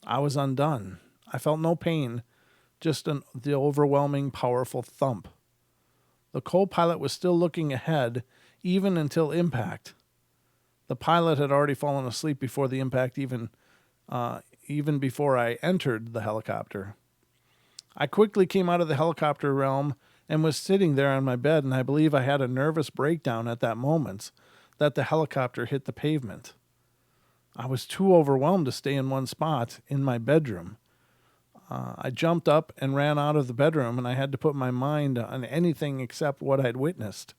Speaker 2: I was undone. I felt no pain, just the overwhelming, powerful thump. The co-pilot was still looking ahead, even until impact. The pilot had already fallen asleep before the impact, even before I entered the helicopter. I quickly came out of the helicopter realm and was sitting there on my bed, and I believe I had a nervous breakdown at that moment that the helicopter hit the pavement. I was too overwhelmed to stay in one spot in my bedroom. I jumped up and ran out of the bedroom, and I had to put my mind on anything except what I'd witnessed.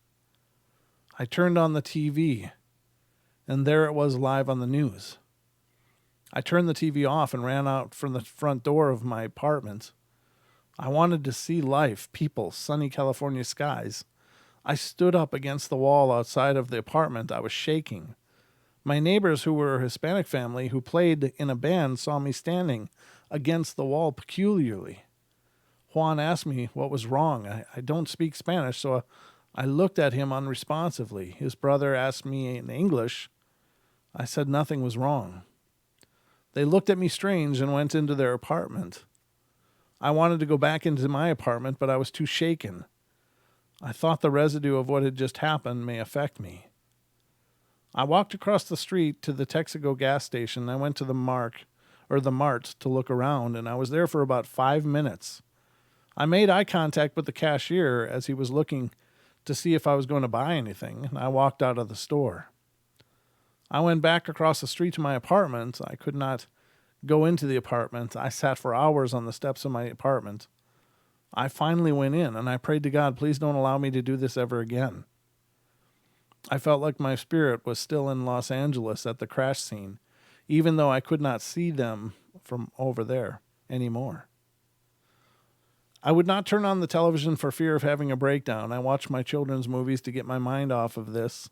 Speaker 2: I turned on the TV, and there it was live on the news. I turned the TV off and ran out from the front door of my apartment. I wanted to see life, people, sunny California skies. I stood up against the wall outside of the apartment. I was shaking. My neighbors, who were a Hispanic family who played in a band, saw me standing against the wall peculiarly. Juan asked me what was wrong. I don't speak Spanish, so I looked at him unresponsively. His brother asked me in English. I said nothing was wrong. They looked at me strange and went into their apartment. I wanted to go back into my apartment, but I was too shaken. I thought the residue of what had just happened may affect me. I walked across the street to the Texaco gas station. I went to the Mart to look around, and I was there for about 5 minutes. I made eye contact with the cashier as he was looking to see if I was going to buy anything, and I walked out of the store. I went back across the street to my apartment. I could not go into the apartment. I sat for hours on the steps of my apartment. I finally went in, and I prayed to God, please don't allow me to do this ever again. I felt like my spirit was still in Los Angeles at the crash scene, even though I could not see them from over there anymore. I would not turn on the television for fear of having a breakdown. I watched my children's movies to get my mind off of this.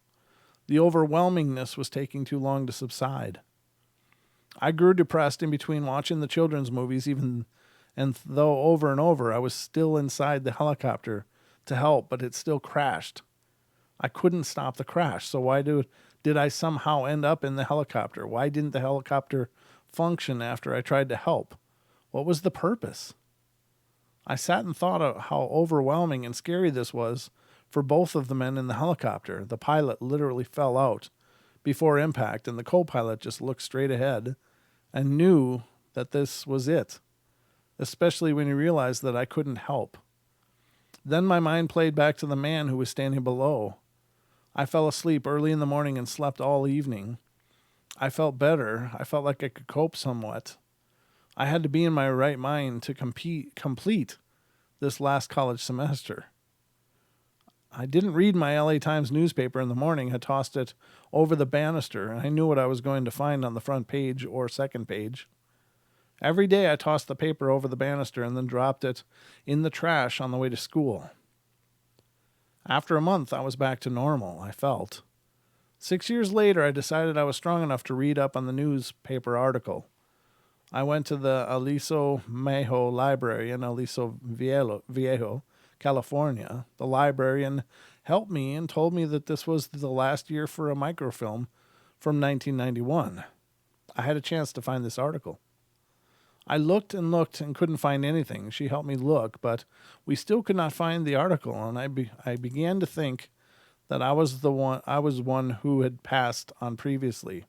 Speaker 2: The overwhelmingness was taking too long to subside. I grew depressed in between watching the children's movies, and though over and over I was still inside the helicopter to help, but it still crashed. I couldn't stop the crash, so why did I somehow end up in the helicopter? Why didn't the helicopter function after I tried to help? What was the purpose? I sat and thought of how overwhelming and scary this was for both of the men in the helicopter. The pilot literally fell out before impact, and the co-pilot just looked straight ahead and knew that this was it, especially when he realized that I couldn't help. Then my mind played back to the man who was standing below. I fell asleep early in the morning and slept all evening. I felt better. I felt like I could cope somewhat. I had to be in my right mind to complete this last college semester. I didn't read my LA Times newspaper in the morning. I tossed it over the banister, and I knew what I was going to find on the front page or second page. Every day I tossed the paper over the banister and then dropped it in the trash on the way to school. After a month, I was back to normal, I felt. 6 years later, I decided I was strong enough to read up on the newspaper article. I went to the Aliso Mejo Library in Aliso Viejo, California. The librarian helped me and told me that this was the last year for a microfilm from 1991. I had a chance to find this article. I looked and couldn't find anything. She helped me look, but we still could not find the article, and I began to think that I was one who had passed on previously,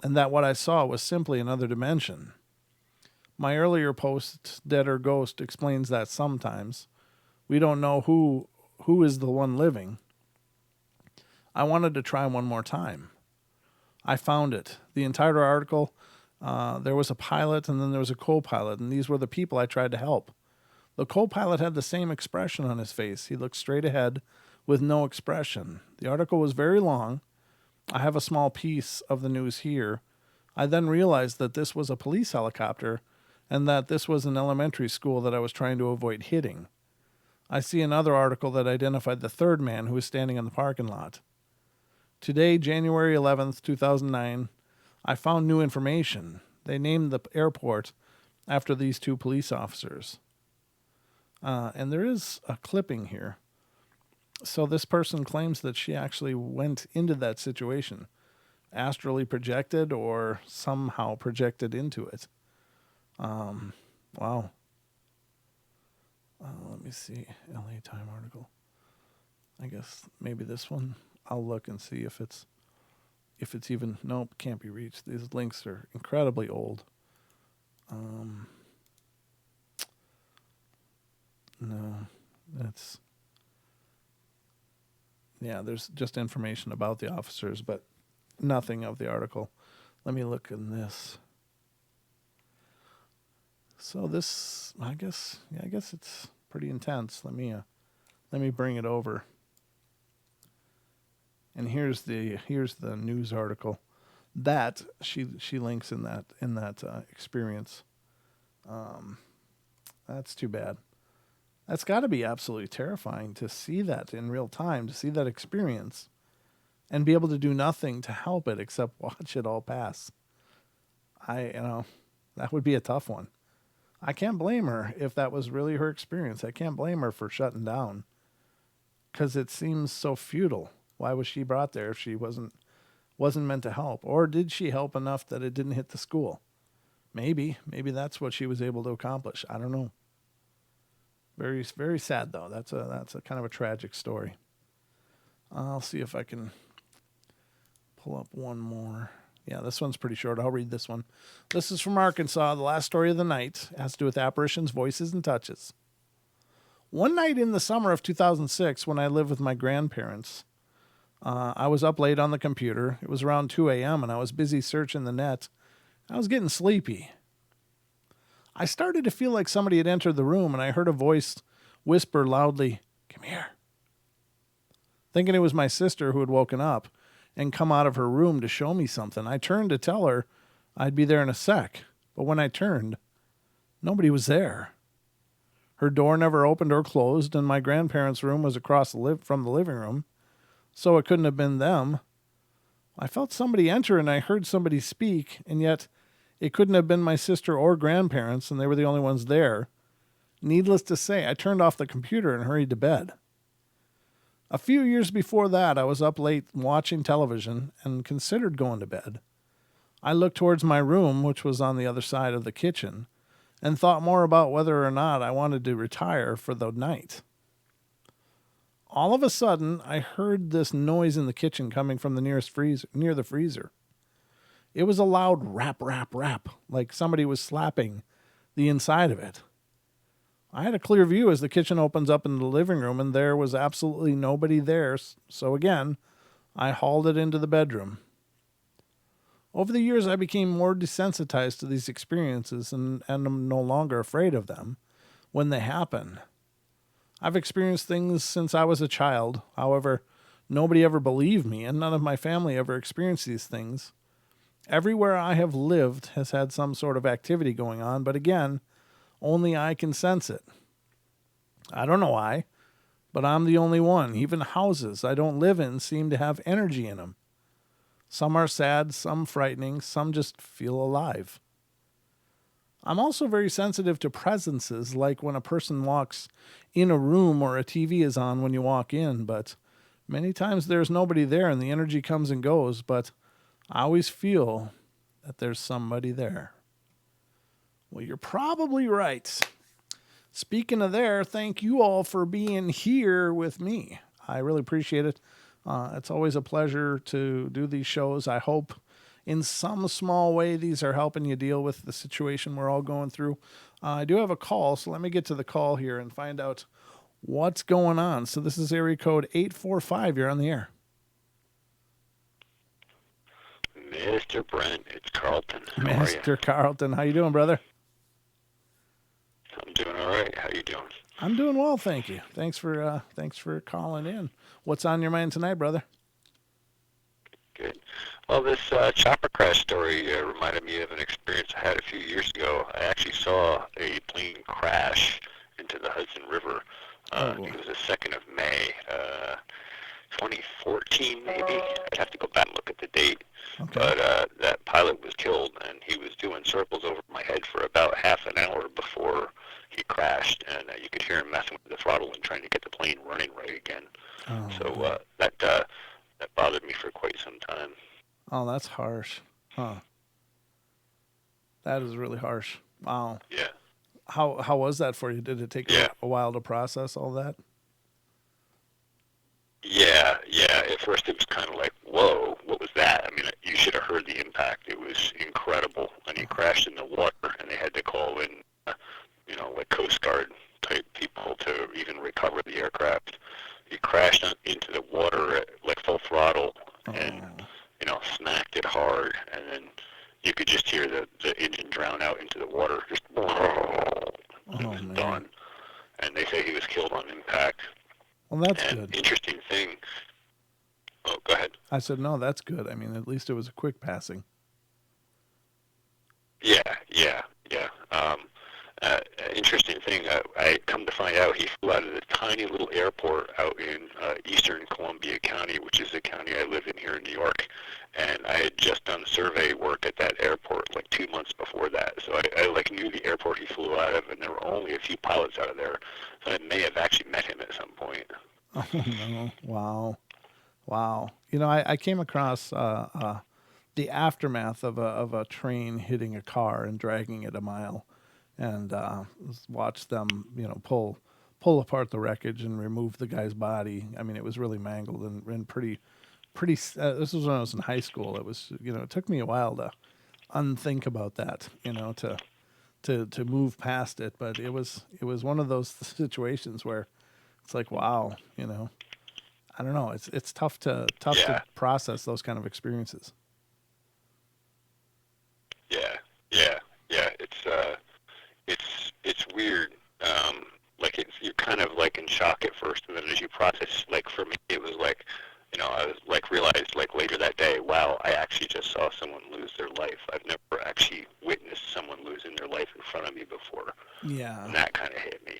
Speaker 2: and that what I saw was simply another dimension. My earlier post, Dead or Ghost, explains that sometimes we don't know who is the one living. I wanted to try one more time. I found it. The entire article, there was a pilot and then there was a co-pilot, and these were the people I tried to help. The co-pilot had the same expression on his face. He looked straight ahead with no expression. The article was very long. I have a small piece of the news here. I then realized that this was a police helicopter and that this was an elementary school that I was trying to avoid hitting. I see another article that identified the third man who was standing in the parking lot. Today, January 11th, 2009, I found new information. They named the airport after these two police officers. And there is a clipping here. So this person claims that she actually went into that situation, astrally projected or somehow projected into it. Wow. Let me see. LA Time article. I guess maybe this one. I'll look and see if it's even, nope, can't be reached. These links are incredibly old. No, that's, yeah, there's just information about the officers, but nothing of the article. Let me look in this. So this, I guess it's pretty intense. Let me bring it over. And here's the news article that she links in that experience. That's too bad. That's got to be absolutely terrifying to see that in real time, to see that experience, and be able to do nothing to help it except watch it all pass. That would be a tough one. I can't blame her if that was really her experience. I can't blame her for shutting down, because it seems so futile. Why was she brought there if she wasn't meant to help? Or did she help enough that it didn't hit the school? Maybe that's what she was able to accomplish. I don't know. Very, very sad though. That's a kind of a tragic story. I'll see if I can pull up one more. Yeah, this one's pretty short. I'll read this one. This is from Arkansas. The last story of the night has to do with apparitions, voices, and touches. One night in the summer of 2006, when I lived with my grandparents, I was up late on the computer. It was around 2 a.m. and I was busy searching the net. I was getting sleepy. I started to feel like somebody had entered the room, and I heard a voice whisper loudly, "Come here." Thinking it was my sister who had woken up and come out of her room to show me something, I turned to tell her I'd be there in a sec. But when I turned, nobody was there. Her door never opened or closed, and my grandparents' room was across from the living room, so it couldn't have been them. I felt somebody enter, and I heard somebody speak, and yet it couldn't have been my sister or grandparents, and they were the only ones there. Needless to say, I turned off the computer and hurried to bed. A few years before that, I was up late watching television and considered going to bed. I looked towards my room, which was on the other side of the kitchen, and thought more about whether or not I wanted to retire for the night. All of a sudden, I heard this noise in the kitchen coming from the nearest freezer, near the freezer. It was a loud rap, rap, rap, like somebody was slapping the inside of it. I had a clear view as the kitchen opens up into the living room, and there was absolutely nobody there. So again, I hauled it into the bedroom. Over the years, I became more desensitized to these experiences and am no longer afraid of them when they happen. I've experienced things since I was a child. However, nobody ever believed me, and none of my family ever experienced these things. Everywhere I have lived has had some sort of activity going on, but again, only I can sense it. I don't know why, but I'm the only one. Even houses I don't live in seem to have energy in them. Some are sad, some frightening, some just feel alive. I'm also very sensitive to presences, like when a person walks in a room or a TV is on when you walk in, but many times there's nobody there and the energy comes and goes, but I always feel that there's somebody there. Well, you're probably right. Speaking of there, thank you all for being here with me. I really appreciate it. It's always a pleasure to do these shows. I hope in some small way these are helping you deal with the situation we're all going through. I do have a call, so let me get to the call here and find out what's going on. So this is area code 845. You're on the air.
Speaker 3: Mr. Brent, it's Carlton. How are you?
Speaker 2: Mr. Carlton, how you doing, brother?
Speaker 3: I'm doing all right. How you doing?
Speaker 2: I'm doing well, thank you. Thanks for calling in. What's on your mind tonight, brother?
Speaker 3: Good. Well, this chopper crash story reminded me of an experience I had a few years ago. I actually saw a plane crash into the Hudson River. I
Speaker 2: Oh,
Speaker 3: think it was the 2nd of May, 2014 maybe. I'd have to go back and look at the date.
Speaker 2: okay.
Speaker 3: But that pilot was killed, and he was doing circles over my head for about half an hour before he crashed, and you could hear him messing with the throttle and trying to get the plane running right again.
Speaker 2: Oh,
Speaker 3: So
Speaker 2: man.
Speaker 3: that bothered me for quite some time.
Speaker 2: Oh, that's harsh. Huh. That is really harsh. Wow.
Speaker 3: Yeah,
Speaker 2: How was that for you? Did it take
Speaker 3: yeah,
Speaker 2: a while to process all that?
Speaker 3: yeah. At first it was kind of like, whoa, what was that? I mean, you should have heard the impact. It was incredible. And he crashed in the water, and they had to call in, like Coast Guard type people to even recover the aircraft. He crashed into the water at like full throttle and,
Speaker 2: Oh,
Speaker 3: smacked it hard. And then you could just hear the engine drown out into the water. Just, it
Speaker 2: oh
Speaker 3: was
Speaker 2: man.
Speaker 3: done. And they say he was killed on impact.
Speaker 2: Well, that's
Speaker 3: And
Speaker 2: good.
Speaker 3: interesting thing. Oh, go ahead.
Speaker 2: I said no, that's good. I mean, at least it was a quick passing.
Speaker 3: Yeah. Interesting thing. I come to find out he flew out of this tiny little airport out in eastern Columbia County, which is the county I live in here in New York. And I had just done survey work at that airport like 2 months before that. So I like knew the airport he flew out of, and there were only a few pilots out of there. So I may have actually met him at some point.
Speaker 2: Oh no! Wow, wow. I came across the aftermath of a train hitting a car and dragging it a mile, and watched them, pull apart the wreckage and remove the guy's body. I mean, it was really mangled and pretty. This was when I was in high school. It was, it took me a while to unthink about that, to move past it. But it was one of those situations where it's like, wow, I don't know. It's tough to
Speaker 3: Yeah,
Speaker 2: process those kind of experiences.
Speaker 3: yeah, yeah. It's weird. Like you're kind of like in shock at first, and then as you process, like for me, it was like, I was like realized like later that day, wow, I actually just saw someone lose their life. I've never actually witnessed someone losing their life in front of me before, and
Speaker 2: Yeah.
Speaker 3: that kind of hit me.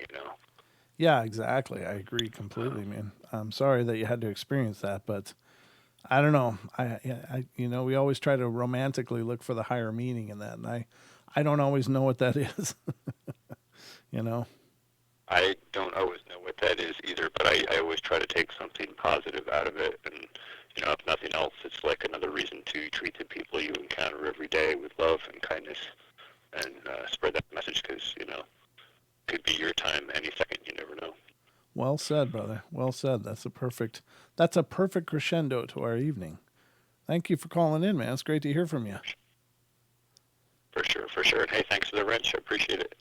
Speaker 2: Yeah, exactly. I agree completely, man. I'm sorry that you had to experience that, but I don't know. We always try to romantically look for the higher meaning in that, and I don't always know what that is. you know.
Speaker 3: I don't always know what that is either, but I always try to take something positive out of it, and if nothing else, it's like another reason to treat the people you encounter every day with love and kindness, and spread that message because could be your time any second. You never know.
Speaker 2: Well said, brother. Well said. That's a perfect crescendo to our evening. Thank you for calling in, man. It's great to hear from you.
Speaker 3: For sure, for sure. And hey, thanks for the wrench. I appreciate it.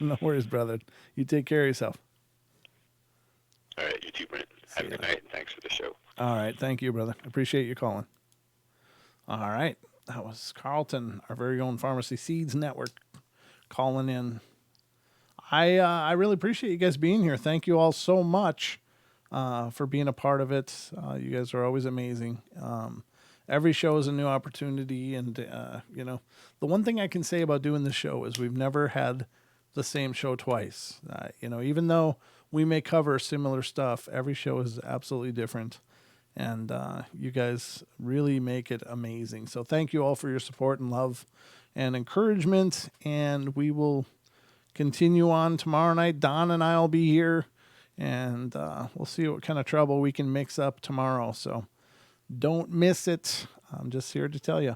Speaker 2: No worries, brother. You take care of yourself.
Speaker 3: All right, you too, Brent.
Speaker 2: See
Speaker 3: Have
Speaker 2: you
Speaker 3: a good
Speaker 2: later.
Speaker 3: night, and thanks for the show.
Speaker 2: All right. Thank you, brother. Appreciate you calling. All right. That was Carlton, our very own Pharmacy Seeds Network, calling in. I really appreciate you guys being here. Thank you all so much for being a part of it. You guys are always amazing. Every show is a new opportunity, and the one thing I can say about doing this show is we've never had the same show twice. Even though we may cover similar stuff, every show is absolutely different, and you guys really make it amazing. So thank you all for your support and love and encouragement, and we will continue on tomorrow night. Don and I will be here, and we'll see what kind of trouble we can mix up tomorrow. So don't miss it. I'm just here to tell you.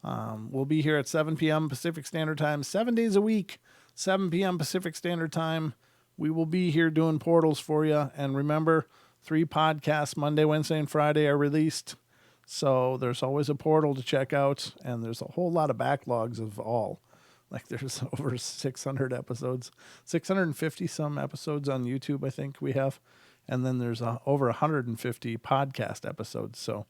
Speaker 2: We'll be here at 7 p.m. Pacific Standard Time, 7 days a week, 7 p.m. Pacific Standard Time. We will be here doing portals for you. And remember, 3 podcasts, Monday, Wednesday, and Friday, are released. So there's always a portal to check out, and there's a whole lot of backlogs of all. Like there's over 600 episodes, 650 some episodes on YouTube, I think we have. And then there's over 150 podcast episodes. So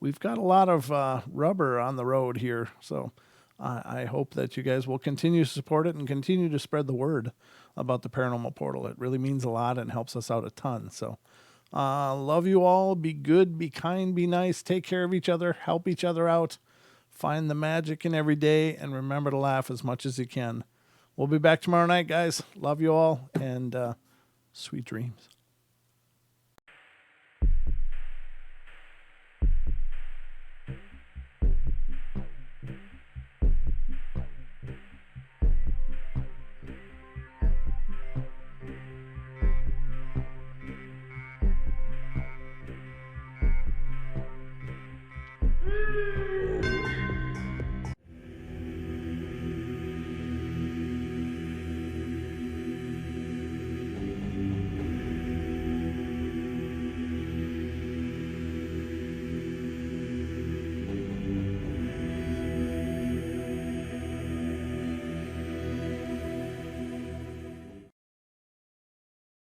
Speaker 2: we've got a lot of rubber on the road here. So I hope that you guys will continue to support it and continue to spread the word about the Paranormal Portal. It really means a lot and helps us out a ton. So, love you all. Be good, be kind, be nice. Take care of each other. Help each other out. Find the magic in every day, and remember to laugh as much as you can. We'll be back tomorrow night, guys. Love you all, and sweet dreams.